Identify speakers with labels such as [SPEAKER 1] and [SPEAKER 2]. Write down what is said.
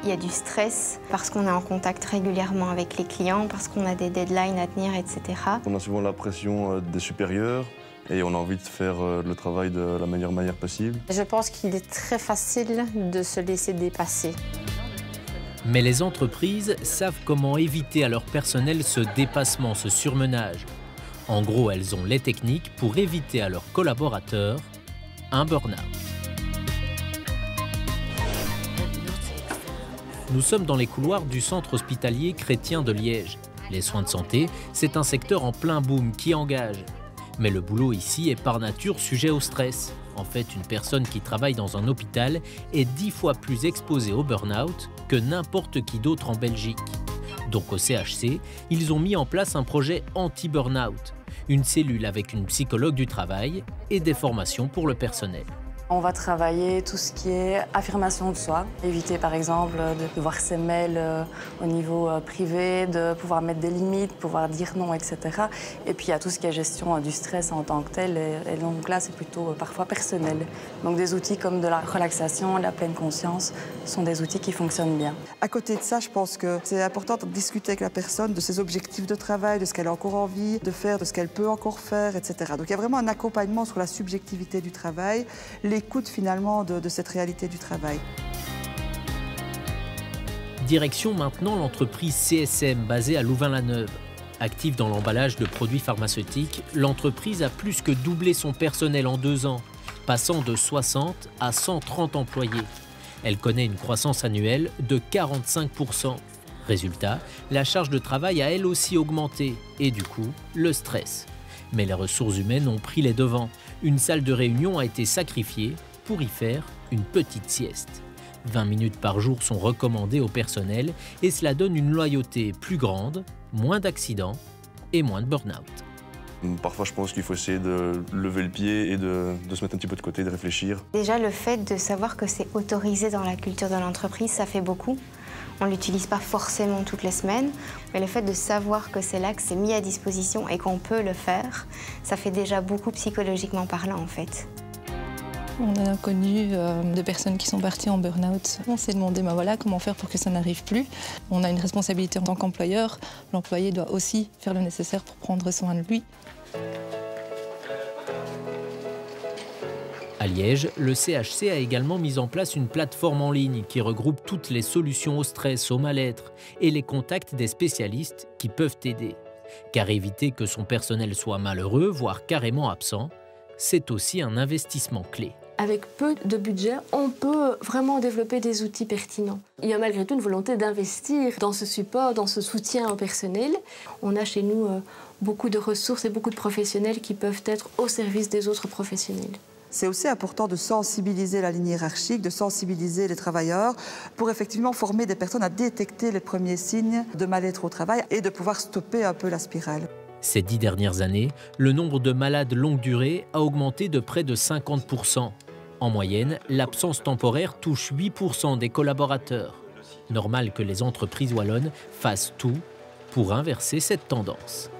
[SPEAKER 1] Il y a du stress parce qu'on est en contact régulièrement avec les clients, parce qu'on a des deadlines à tenir, etc.
[SPEAKER 2] On a souvent la pression des supérieurs et on a envie de faire le travail de la meilleure manière possible.
[SPEAKER 3] Je pense qu'il est très facile de se laisser dépasser.
[SPEAKER 4] Mais les entreprises savent comment éviter à leur personnel ce dépassement, ce surmenage. En gros, elles ont les techniques pour éviter à leurs collaborateurs un burn-out. Nous sommes dans les couloirs du centre hospitalier chrétien de Liège. Les soins de santé, c'est un secteur en plein boom qui engage. Mais le boulot ici est par nature sujet au stress. En fait, une personne qui travaille dans un hôpital est 10 fois plus exposée au burn-out que n'importe qui d'autre en Belgique. Donc au CHC, ils ont mis en place un projet anti-burn-out, une cellule avec une psychologue du travail et des formations pour le personnel.
[SPEAKER 5] On va travailler tout ce qui est affirmation de soi, éviter par exemple de voir ses mails au niveau privé, de pouvoir mettre des limites, pouvoir dire non, etc. Et puis il y a tout ce qui est gestion du stress en tant que tel, et donc là c'est plutôt parfois personnel. Donc des outils comme de la relaxation, la pleine conscience sont des outils qui fonctionnent bien.
[SPEAKER 6] À côté de ça, je pense que c'est important de discuter avec la personne de ses objectifs de travail, de ce qu'elle a encore envie de faire, de ce qu'elle peut encore faire, etc. Donc il y a vraiment un accompagnement sur la subjectivité du travail, l'écoute finalement de cette réalité du travail.
[SPEAKER 4] Direction maintenant l'entreprise CSM basée à Louvain-la-Neuve. Active dans l'emballage de produits pharmaceutiques, l'entreprise a plus que doublé son personnel en 2 ans, passant de 60 à 130 employés. Elle connaît une croissance annuelle de 45%. Résultat, la charge de travail a elle aussi augmenté et du coup, le stress. Mais les ressources humaines ont pris les devants. Une salle de réunion a été sacrifiée pour y faire une petite sieste. 20 minutes par jour sont recommandées au personnel et cela donne une loyauté plus grande, moins d'accidents et moins de burn-out.
[SPEAKER 2] Parfois, je pense qu'il faut essayer de lever le pied et de se mettre un petit peu de côté, de réfléchir.
[SPEAKER 1] Déjà, le fait de savoir que c'est autorisé dans la culture de l'entreprise, ça fait beaucoup. On ne l'utilise pas forcément toutes les semaines, mais le fait de savoir que c'est là, que c'est mis à disposition et qu'on peut le faire, ça fait déjà beaucoup psychologiquement parlant en fait.
[SPEAKER 7] On a connu des personnes qui sont parties en burn-out. On s'est demandé voilà, comment faire pour que ça n'arrive plus. On a une responsabilité en tant qu'employeur. L'employé doit aussi faire le nécessaire pour prendre soin de lui.
[SPEAKER 4] À Liège, le CHC a également mis en place une plateforme en ligne qui regroupe toutes les solutions au stress, au mal-être et les contacts des spécialistes qui peuvent aider. Car éviter que son personnel soit malheureux, voire carrément absent, c'est aussi un investissement clé.
[SPEAKER 8] Avec peu de budget, on peut vraiment développer des outils pertinents. Il y a malgré tout une volonté d'investir dans ce support, dans ce soutien au personnel. On a chez nous beaucoup de ressources et beaucoup de professionnels qui peuvent être au service des autres professionnels.
[SPEAKER 6] C'est aussi important de sensibiliser la ligne hiérarchique, de sensibiliser les travailleurs pour effectivement former des personnes à détecter les premiers signes de mal-être au travail et de pouvoir stopper un peu la spirale.
[SPEAKER 4] Ces 10 dernières années, le nombre de malades longue durée a augmenté de près de 50%. En moyenne, l'absence temporaire touche 8% des collaborateurs. Normal que les entreprises wallonnes fassent tout pour inverser cette tendance.